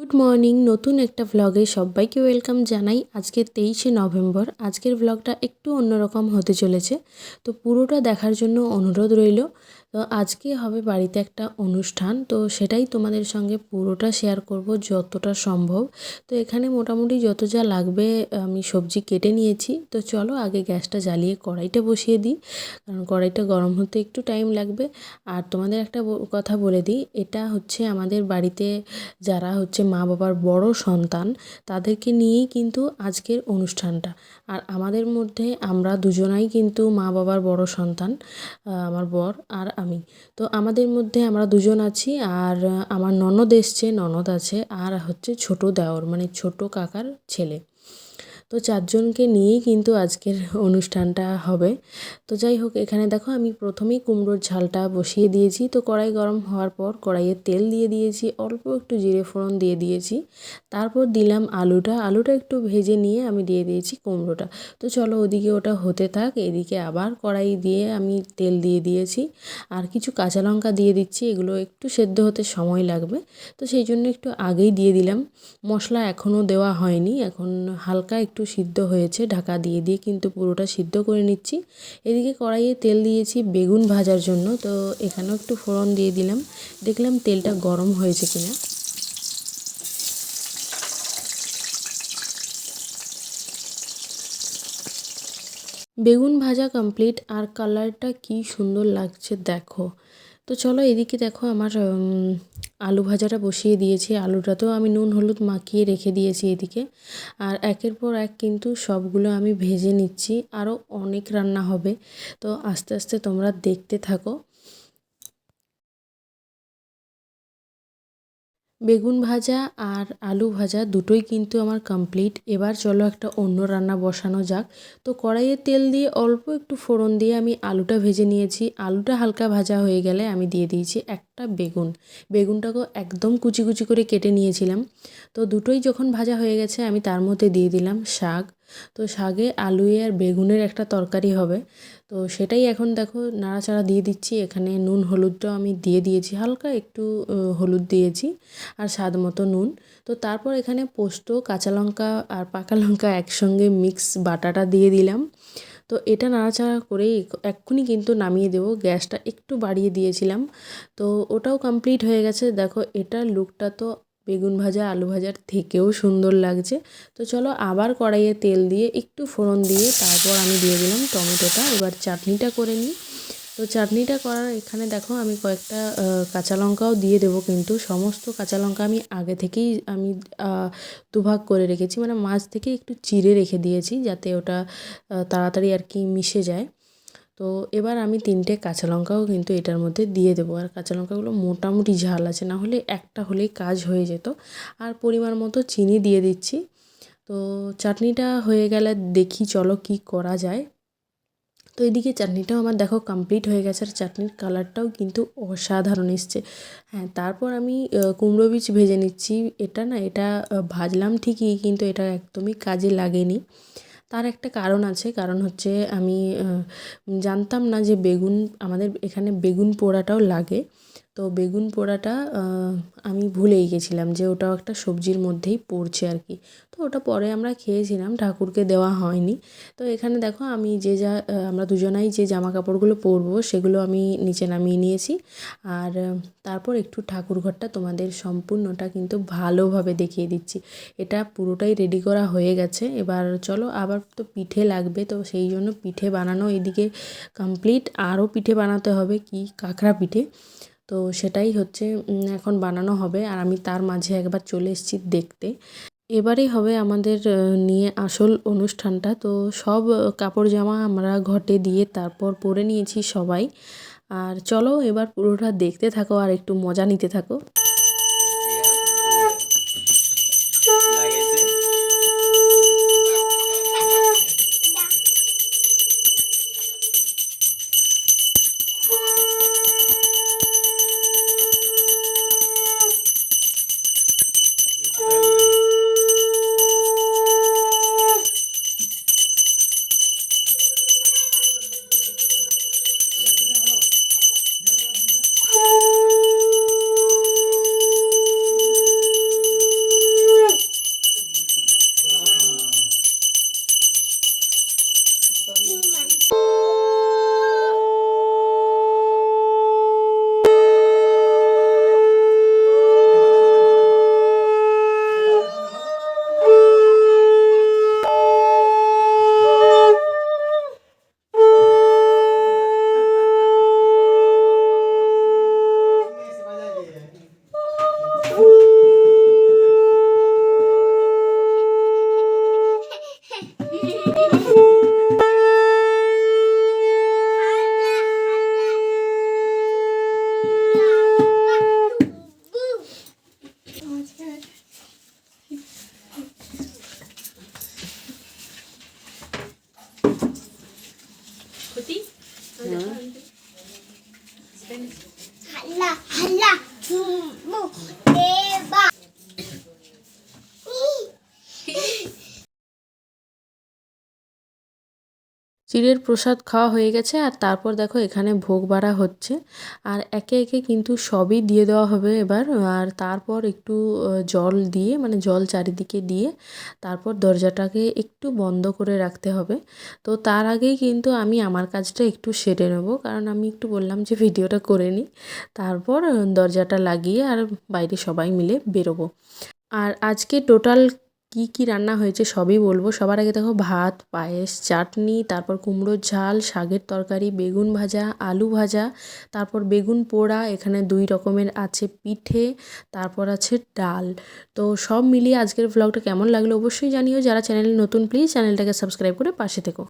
Good morning. নতুন একটা ভ্লগে সবাইকে ওয়েলকাম জানাই। আজকে 23শে নভেম্বর। আজকের ভ্লগটা একটু অন্যরকম হতে চলেছে, তো পুরোটা দেখার জন্য অনুরোধ রইল। তো আজকে হবে বাড়িতে একটা অনুষ্ঠান, তো সেটাই তোমাদের সঙ্গে পুরোটা শেয়ার করব যতটা সম্ভব। তো এখানে মোটামুটি যত যা লাগবে আমি সবজি কেটে নিয়েছি। তো চলো আগে গ্যাসটা জ্বালিয়ে কড়াইটা বসিয়ে দিই, কারণ কড়াইটা গরম হতে একটু টাইম লাগবে। আর তোমাদের একটা কথা বলে দিই, এটা হচ্ছে আমাদের বাড়িতে যারা হচ্ছে মা বাবার বড় সন্তান, তাদেরকে নিয়েই কিন্তু আজকের অনুষ্ঠানটা। আর আমাদের মধ্যে আমরা দুজনাই কিন্তু মা বাবার বড় সন্তান, আমার বর আর আমি। তো আমাদের মধ্যে আমরা দুজন আছি, আর আমার ননদ এসছে, ননদ আছে, আর হচ্ছে ছোট দেওর মানে ছোট কাকার ছেলে। তো চারজনকে নিয়েই কিন্তু আজকের অনুষ্ঠানটা হবে। তো যাই হোক, এখানে দেখো আমি প্রথমেই কুমড়োর ঝালটা বসিয়ে দিয়েছি। তো কড়াই গরম হওয়ার পর কড়াইয়ে তেল দিয়ে দিয়েছি, অল্প একটু জিরে ফোড়ন দিয়ে দিয়েছি। তারপর দিলাম আলুটা একটু ভেজে নিয়ে আমি দিয়ে দিয়েছি কুমড়োটা। তো চলো ওদিকে ওটা হতে থাক, এদিকে আবার কড়াই দিয়ে আমি তেল দিয়ে দিয়েছি, আর কিছু কাঁচা লঙ্কা দিয়ে দিচ্ছি। এগুলো একটু সেদ্ধ হতে সময় লাগবে, তো সেই জন্য একটু আগেই দিয়ে দিলাম। মশলা এখনও দেওয়া হয়নি, এখন হালকা একটু সিদ্ধ হয়েছে, ঢাকা দিয়ে দিয়ে কিন্তু পুরোটা সিদ্ধ করে নিচ্ছি। এদিকে কড়াইয়ে তেল দিয়েছি বেগুন ভাজার জন্য, তো এখানেও একটু ফোড়ন দিয়ে দিলাম, দেখলাম তেলটা গরম হয়েছে কিনা। বেগুন ভাজা কমপ্লিট, আর কালারটা কি সুন্দর লাগছে দেখো। তো চলো এদিকে দেখো আমার আলু ভাজাটা বসিয়ে দিয়েছি। আলুটাতেও আমি নুন হলুদ মাখিয়ে রেখে দিয়েছি এদিকে। আর একের পর এক কিন্তু সবগুলো আমি ভেজে নিচ্ছি, আরও অনেক রান্না হবে, তো আস্তে আস্তে তোমরা দেখতে থাকো। বেগুন ভাজা আর আলু ভাজা দুটোই কিন্তু আমার কমপ্লিট। এবার চলো একটা অন্য রান্না বসানো যাক। তো কড়াইয়ে তেল দিয়ে অল্প একটু ফোড়ন দিয়ে আমি আলুটা ভেজে নিয়েছি। আলুটা হালকা ভাজা হয়ে গেলে আমি দিয়ে দিয়েছি একটা বেগুনটাকেও একদম কুচি কুচি করে কেটে নিয়েছিলাম। তো দুটোই যখন ভাজা হয়ে গেছে আমি তার মধ্যে দিয়ে দিলাম শাক। তো শাকে আলু আর বেগুনের একটা তরকারি হবে, তো সেটাই এখন দেখো নাড়াচাড়া দিয়ে দিচ্ছি। এখানে নুন হলুদটাও আমি দিয়ে দিয়েছি, হালকা একটু হলুদ দিয়েছি, আর স্বাদ মতো নুন। তো তারপর এখানে পোস্ত, কাঁচা লঙ্কা আর পাকা লঙ্কা একসঙ্গে মিক্স বাটাটা দিয়ে দিলাম। তো এটা নাড়াচাড়া করেই এক্ষুনি কিন্তু নামিয়ে দেবো, গ্যাসটা একটু বাড়িয়ে দিয়েছিলাম। তো ওটাও কমপ্লিট হয়ে গেছে। দেখো এটার লুকটা তো বেগুন ভাজা আলু ভাজার থেকেও সুন্দর লাগছে। তো চলো আবার কড়াইয়ে তেল দিয়ে একটু ফোড়ন দিয়ে তারপর আমি দিয়ে দিলাম টমেটোটা। এবার চাটনিটা করে নিই। তো চাটনিটা করার এখানে দেখো আমি কয়েকটা কাঁচা লঙ্কাও দিয়ে দেবো, কিন্তু সমস্ত কাঁচা লঙ্কা আমি আগে থেকেই আমি দুভাগ করে রেখেছি, মানে মাঝ থেকে একটু চিড়ে রেখে দিয়েছি যাতে ওটা তাড়াতাড়ি আর কি মিশে যায়। তো এবার আমি 3টে কাঁচা লঙ্কাও কিন্তু এটার মধ্যে দিয়ে দেবো, আর কাঁচা লঙ্কাগুলো মোটামুটি ঝাল আছে, না হলে একটা হলেই কাজ হয়ে যেত। আর পরিমাণ মতো চিনি দিয়ে দিচ্ছি। তো চাটনিটা হয়ে গেলে দেখি চলো কি করা যায়। তো এদিকে চাটনিটাও আমার দেখো কমপ্লিট হয়ে গেছে, আর চাটনির কালারটাও কিন্তু অসাধারণ এসছে। হ্যাঁ, তারপর আমি কুমড়ো বীজ ভেজে নিচ্ছি। এটা ভাজলাম ঠিকই, কিন্তু এটা একদমই কাজে লাগেনি। তার একটা কারণ আছে, কারণ হচ্ছে আমি জানতাম না যে আমাদের এখানে বেগুন পোড়াটাও লাগে। তো বেগুন পোড়াটা আমি ভুলেই গেছিলাম যে ওটাও একটা সবজির মধ্যেই পড়ছে আর কি। তো ওটা পরে আমরা খেয়েছিলাম, ঠাকুরকে দেওয়া হয়নি। তো এখানে দেখো আমি আমরা দুজনাই যে জামা কাপড়গুলো পরবো সেগুলো আমি নিচে নামিয়ে নিয়েছি। আর তারপর একটু ঠাকুর ঘরটা তোমাদের সম্পূর্ণটা কিন্তু ভালোভাবে দেখিয়ে দিচ্ছি। এটা পুরোটাই রেডি করা হয়ে গেছে। এবার চলো আবার তো পিঠে লাগবে, তো সেই জন্য পিঠে বানানো এদিকে কমপ্লিট। আরও পিঠে বানাতে হবে, কি কাঁকড়া পিঠে। তো সেটাই হচ্ছে এখন বানানো হবে, আর আমি তার মাঝে একবার চলে এসেছি দেখতে। এবারেই হবে আমাদের নিয়ে আসল অনুষ্ঠানটা। তো সব কাপড় জামা আমরা ঘটে দিয়ে তারপর পরে নিয়েছি সবাই। আর চলো এবার পুরোটা দেখতে থাকো আর একটু মজা নিতে থাকো। চিড়ের প্রসাদ খাওয়া হয়ে গেছে আর তারপর দেখো এখানে ভোগ বাড়া হচ্ছে আর একে একে কিন্তু সবই দিয়ে দেওয়া হবে এবার। আর তারপর একটু জল দিয়ে মানে জল চারিদিকে দিয়ে তারপর দরজাটাকে একটু বন্ধ করে রাখতে হবে। তো তার আগেই কিন্তু আমি আমার কাজটা একটু সেরে নেব, কারণ আমি একটু বললাম যে ভিডিওটা করে নিই, তারপর দরজাটা লাগিয়ে আর বাইরে সবাই মিলে বেরোবো। আর আজকে টোটাল কি কি রান্না হয়েছে সবই বলবো। সবার আগে দেখো ভাত, পায়েস, চাটনি, তারপর কুমড়োর ঝাল, শাকের তরকারি, বেগুন ভাজা, আলু ভাজা, তারপর বেগুন পোড়া, এখানে 2 রকমের আছে পিঠে, তারপর আছে ডাল। তো সব মিলিয়ে আজকের ব্লগটা কেমন লাগলো অবশ্যই জানিও। যারা চ্যানেলে নতুন প্লিজ চ্যানেলটাকে সাবস্ক্রাইব করে পাশে থেকো।